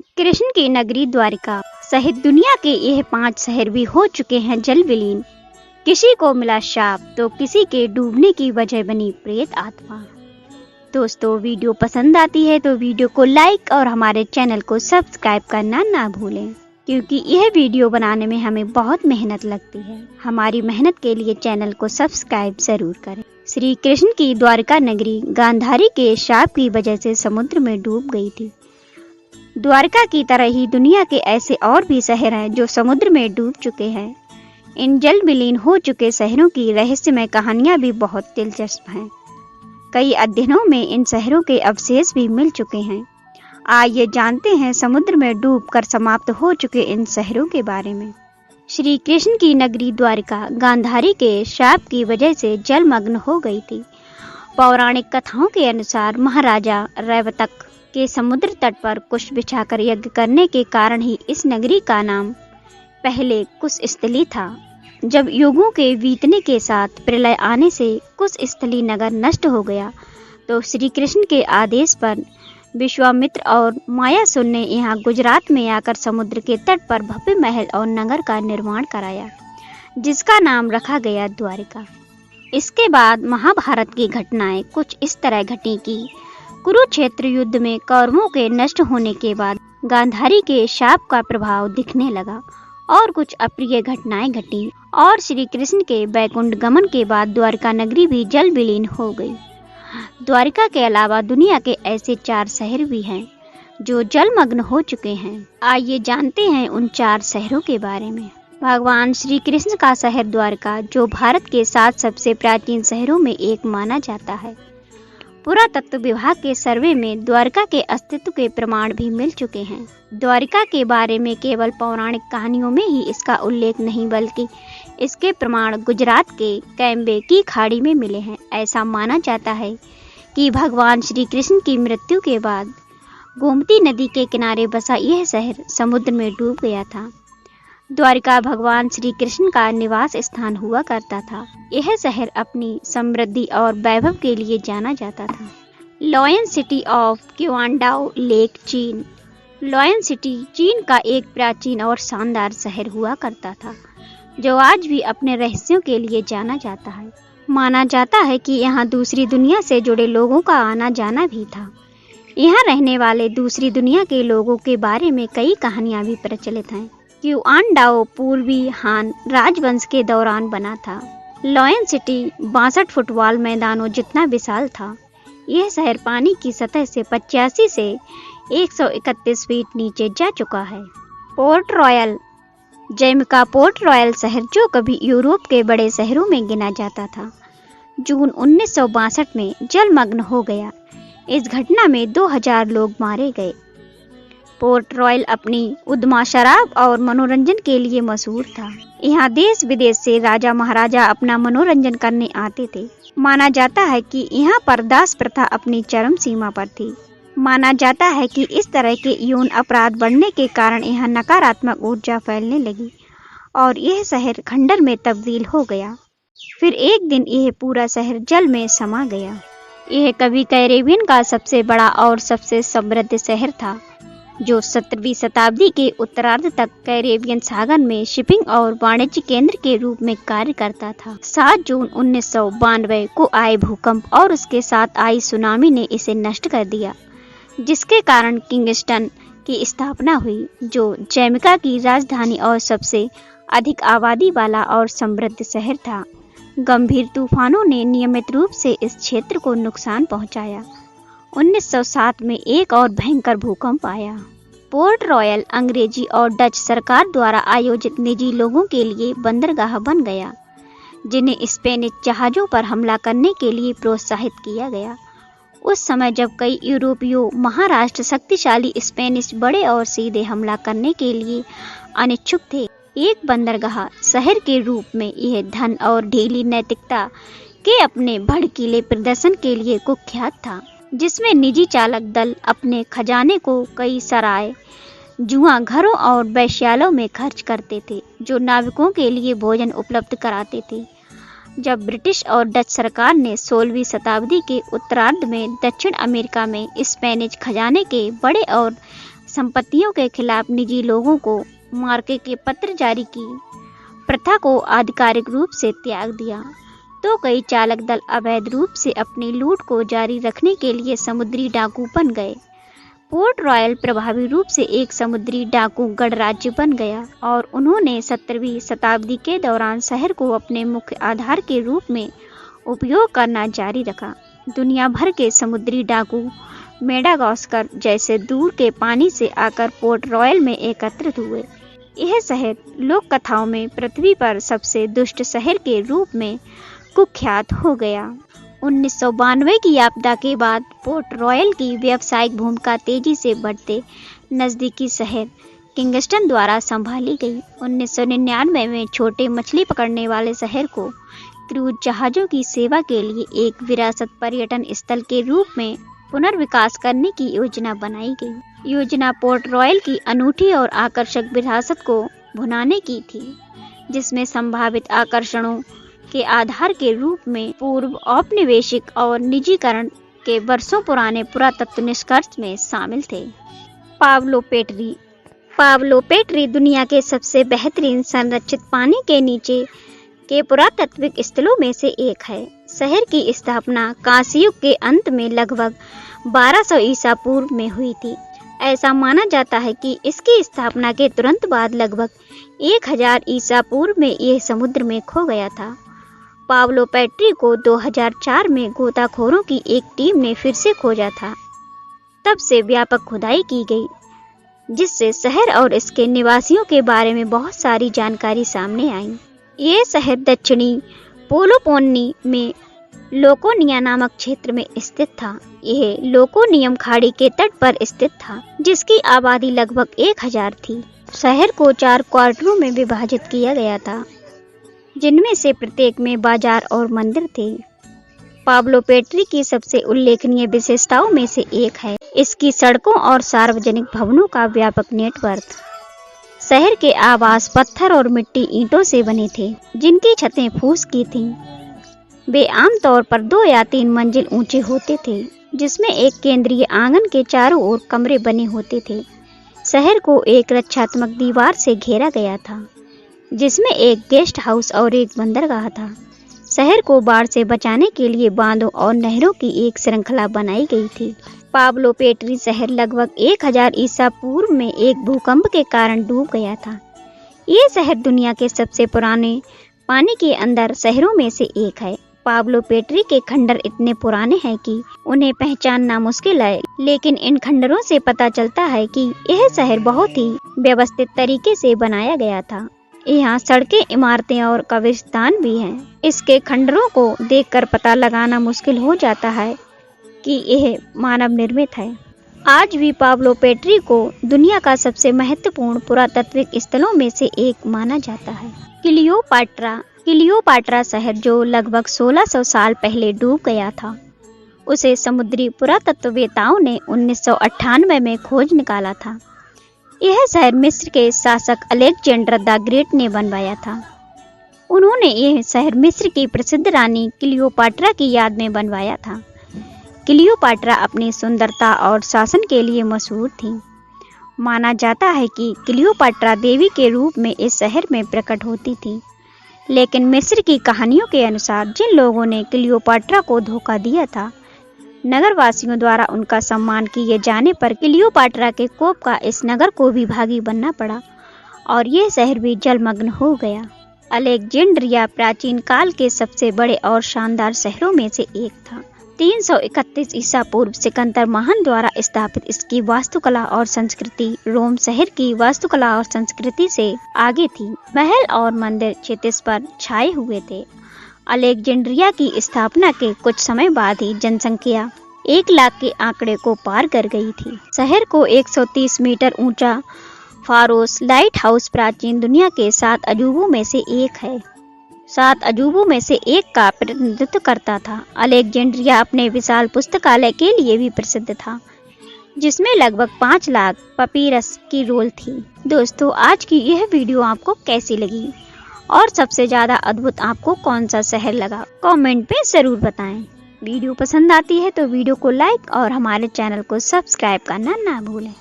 कृष्ण की नगरी द्वारिका सहित दुनिया के यह 5 शहर भी हो चुके हैं जल विलीन। किसी को मिला शाप तो किसी के डूबने की वजह बनी प्रेत आत्मा। दोस्तों, वीडियो पसंद आती है तो वीडियो को लाइक और हमारे चैनल को सब्सक्राइब करना ना भूलें, क्योंकि यह वीडियो बनाने में हमें बहुत मेहनत लगती है। हमारी मेहनत के लिए चैनल को सब्सक्राइब जरूर करें। श्री कृष्ण की द्वारिका नगरी गांधारी के शाप की वजह से समुद्र में डूब गई थी। द्वारका की तरह ही दुनिया के ऐसे और भी शहर हैं जो समुद्र में डूब चुके हैं। इन जल विलीन हो चुके शहरों की रहस्यमय कहानियां भी बहुत दिलचस्प हैं। कई अध्ययनों में इन शहरों के अवशेष भी मिल चुके हैं। आइए जानते हैं समुद्र में डूबकर समाप्त हो चुके इन शहरों के बारे में। श्री कृष्ण की नगरी द्वारिका गांधारी के शाप की वजह से जलमग्न हो गई थी। पौराणिक कथाओं के अनुसार महाराजा रैवतक के समुद्र तट पर कुश बिछाकर यज्ञ करने के कारण ही इस नगरी का नाम पहले कुशस्थली था। जब युगों के बीतने के साथ प्रलय आने से कुशस्थली नगर नष्ट हो गया तो श्री कृष्ण के आदेश पर विश्वामित्र और मायासुर ने यहाँ गुजरात में आकर समुद्र के तट पर भव्य महल और नगर का निर्माण कराया, जिसका नाम रखा गया द्वारिका। इसके बाद महाभारत की घटनाएं कुछ इस तरह घटी कि कुरुक्षेत्र युद्ध में कौरवों के नष्ट होने के बाद गांधारी के शाप का प्रभाव दिखने लगा और कुछ अप्रिय घटनाएं घटी और श्री कृष्ण के वैकुंठ गमन के बाद द्वारका नगरी भी जल विलीन हो गई। द्वारिका के अलावा दुनिया के ऐसे 4 शहर भी हैं जो जलमग्न हो चुके हैं। आइए जानते हैं उन 4 शहरों के बारे में। भगवान श्री कृष्ण का शहर द्वारका, जो भारत के 7 सबसे प्राचीन शहरों में एक माना जाता है। पुरातत्व विभाग के सर्वे में द्वारका के अस्तित्व के प्रमाण भी मिल चुके हैं। द्वारिका के बारे में केवल पौराणिक कहानियों में ही इसका उल्लेख नहीं, बल्कि इसके प्रमाण गुजरात के कैम्बे की खाड़ी में मिले हैं। ऐसा माना जाता है कि भगवान श्री कृष्ण की मृत्यु के बाद गोमती नदी के किनारे बसा यह शहर समुद्र में डूब गया था। द्वारिका भगवान श्री कृष्ण का निवास स्थान हुआ करता था। यह शहर अपनी समृद्धि और वैभव के लिए जाना जाता था। लॉयन सिटी ऑफ क्वांडाओ लेक, चीन। लॉयन सिटी चीन का एक प्राचीन और शानदार शहर हुआ करता था, जो आज भी अपने रहस्यों के लिए जाना जाता है। माना जाता है कि यहाँ दूसरी दुनिया से जुड़े लोगों का आना जाना भी था। यहाँ रहने वाले दूसरी दुनिया के लोगों के बारे में कई कहानियाँ भी प्रचलित हैं। क्वांडाओ पूर्वी हान राजवंश के दौरान बना था। लॉयन सिटी 62 फुटबॉल मैदानों जितना विशाल था। यह शहर पानी की सतह से 85 से 131 फीट नीचे जा चुका है। Port royal. Jamaica port royal शहर, जो कभी यूरोप के बड़े शहरों में गिना जाता था, जून 1962 में जलमग्न हो गया। इस घटना में 2000 लोग मारे गए। पोर्ट रॉयल अपनी उद्यमा शराब और मनोरंजन के लिए मशहूर था। यहाँ देश विदेश से राजा महाराजा अपना मनोरंजन करने आते थे। माना जाता है कि यहाँ पर दास प्रथा अपनी चरम सीमा पर थी। माना जाता है कि इस तरह के यौन अपराध बढ़ने के कारण यहाँ नकारात्मक ऊर्जा फैलने लगी और यह शहर खंडर में तब्दील हो गया। फिर एक दिन यह पूरा शहर जल में समा गया। यह कभी कैरेबियन का सबसे बड़ा और सबसे समृद्ध शहर था, जो 17वीं शताब्दी के उत्तरार्ध तक कैरेबियन सागर में शिपिंग और वाणिज्य केंद्र के रूप में कार्य करता था। 7 जून 1992 को आए भूकंप और उसके साथ आई सुनामी ने इसे नष्ट कर दिया, जिसके कारण किंगस्टन की स्थापना हुई, जो जैमिका की राजधानी और सबसे अधिक आबादी वाला और समृद्ध शहर था। गंभीर तूफानों ने नियमित रूप से इस क्षेत्र को नुकसान पहुंचाया। 1907 में एक और भयंकर भूकंप आया। पोर्ट रॉयल अंग्रेजी और डच सरकार द्वारा आयोजित निजी लोगों के लिए बंदरगाह बन गया, जिन्हें स्पेनिश जहाज़ों पर हमला करने के लिए प्रोत्साहित किया गया। उस समय जब कई यूरोपीय महाराष्ट्र शक्तिशाली स्पेनिश बड़े और सीधे हमला करने के लिए अनिच्छुक थे, एक बंदरगाह शहर के रूप में यह धन और ढीली नैतिकता के अपने भड़कीले प्रदर्शन के लिए कुख्यात था, जिसमें निजी चालक दल अपने खजाने को कई सराय, जुआ घरों और वेश्यालयों में खर्च करते थे, जो नाविकों के लिए भोजन उपलब्ध कराते थे। जब ब्रिटिश और डच सरकार ने 16वीं शताब्दी के उत्तरार्ध में दक्षिण अमेरिका में स्पेनिश खजाने के बड़े और संपत्तियों के खिलाफ निजी लोगों को मार्के के पत्र जारी की प्रथा को आधिकारिक रूप से त्याग दिया, तो कई चालक दल अवैध रूप से अपनी लूट को जारी रखने के लिए समुद्री डाकू बन गए। पोर्ट रॉयल प्रभावी रूप से एक समुद्री डाकू गणराज्य बन गया और उन्होंने 17वीं शताब्दी के दौरान शहर को अपने मुख्य आधार के रूप में उपयोग करना जारी रखा। दुनिया भर के समुद्री डाकू मेडागास्कर जैसे दूर के पानी से आकर पोर्ट रॉयल में एकत्रित हुए। यह शहर लोक कथाओं में पृथ्वी पर सबसे दुष्ट शहर के रूप में कुख्यात हो गया। 1992 की आपदा के बाद पोर्ट रॉयल की व्यावसायिक भूमिका तेजी से बढ़ते नज़दीकी शहर किंगस्टन द्वारा संभाली गई। 1999 में छोटे मछली पकड़ने वाले शहर को क्रूज जहाज़ों की सेवा के लिए एक विरासत पर्यटन स्थल के रूप में पुनर्विकास करने की योजना बनाई गई। योजना पोर्ट रॉयल की अनूठी और आकर्षक विरासत को भुनाने की थी, जिसमें संभावित आकर्षणों के आधार के रूप में पूर्व औपनिवेशिक और निजीकरण के वर्षों पुराने पुरातत्व निष्कर्ष में शामिल थे। पावलो पेट्री दुनिया के सबसे बेहतरीन संरक्षित पानी के नीचे के पुरातात्विक स्थलों में से एक है। शहर की स्थापना कांस्य युग के अंत में लगभग 1200 ईसा पूर्व में हुई थी। ऐसा माना जाता है कि इसकी स्थापना के तुरंत बाद लगभग 1000 ईसा पूर्व में यह समुद्र में खो गया था। पावलो पेट्री को 2004 में गोताखोरों की एक टीम ने फिर से खोजा था। तब से व्यापक खुदाई की गई, जिससे शहर और इसके निवासियों के बारे में बहुत सारी जानकारी सामने आई। ये शहर दक्षिणी पेलोपोनेस में लोकोनिया नामक क्षेत्र में स्थित था। यह लोकोनियम खाड़ी के तट पर स्थित था, जिसकी आबादी लगभग 1000 थी। शहर को 4 क्वार्टरों में विभाजित किया गया था, जिनमें से प्रत्येक में बाजार और मंदिर थे। पावलो पेट्री की सबसे उल्लेखनीय विशेषताओं में से एक है इसकी सड़कों और सार्वजनिक भवनों का व्यापक नेटवर्क। शहर के आवास पत्थर और मिट्टी ईंटों से बने थे, जिनकी छतें फूस की थीं। वे आमतौर पर 2 या 3 मंजिल ऊंचे होते थे, जिसमें एक केंद्रीय आंगन के चारों ओर कमरे बने होते थे। शहर को एक रक्षात्मक दीवार से घेरा गया था, जिसमें एक गेस्ट हाउस और एक बंदरगाह था। शहर को बाढ़ से बचाने के लिए बांधों और नहरों की एक श्रृंखला बनाई गई थी। पावलो पेट्री शहर लगभग 1000 ईसा पूर्व में एक भूकंप के कारण डूब गया था। ये शहर दुनिया के सबसे पुराने पानी के अंदर शहरों में से एक है। पावलो पेट्री के खंडर इतने पुराने हैं कि उन्हें पहचानना मुश्किल है, लेकिन इन खंडरों से पता चलता है कि यह शहर बहुत ही व्यवस्थित तरीके से बनाया गया था। यहाँ सड़कें, इमारतें और कब्रिस्तान भी हैं। इसके खंडरों को देखकर पता लगाना मुश्किल हो जाता है कि यह मानव निर्मित है। आज भी पावलो पेट्री को दुनिया का सबसे महत्वपूर्ण पुरातात्विक स्थलों में से एक माना जाता है। क्लियोपाट्रा शहर, जो लगभग 1600 साल पहले डूब गया था, उसे समुद्री पुरातत्ववेताओं ने 1998 में खोज निकाला था। यह शहर मिस्र के शासक अलेक्जेंडर द ग्रेट ने बनवाया था। उन्होंने यह शहर मिस्र की प्रसिद्ध रानी क्लियोपाट्रा की याद में बनवाया था। क्लियोपाट्रा अपनी सुंदरता और शासन के लिए मशहूर थी। माना जाता है कि क्लियोपाट्रा देवी के रूप में इस शहर में प्रकट होती थी, लेकिन मिस्र की कहानियों के अनुसार जिन लोगों ने क्लियोपाट्रा को धोखा दिया था, नगरवासियों द्वारा उनका सम्मान किए जाने पर क्लियोपाट्रा के कोप का इस नगर को भी भागी बनना पड़ा और यह शहर भी जलमग्न हो गया। अलेक्जेंड्रिया प्राचीन काल के सबसे बड़े और शानदार शहरों में से एक था। 331 ईसा पूर्व सिकंदर महान द्वारा स्थापित इसकी वास्तुकला और संस्कृति रोम शहर की वास्तुकला और संस्कृति से आगे थी। महल और मंदिर क्षितिज पर छाए हुए थे। अलेक्जेंड्रिया की स्थापना के कुछ समय बाद ही जनसंख्या 1 लाख के आंकड़े को पार कर गई थी। शहर को 130 मीटर ऊंचा फारोस लाइट हाउस प्राचीन दुनिया के 7 अजूबों में से एक है। 7 अजूबों में से एक का प्रतिनिधित्व करता था। अलेक्जेंड्रिया अपने विशाल पुस्तकालय के लिए भी प्रसिद्ध था, जिसमें लगभग 5 लाख पपीरस की रोल थी। दोस्तों, आज की यह वीडियो आपको कैसी लगी और सबसे ज्यादा अद्भुत आपको कौन सा शहर लगा, कमेंट पे जरूर बताएं। वीडियो पसंद आती है तो वीडियो को लाइक और हमारे चैनल को सब्सक्राइब करना ना भूलें।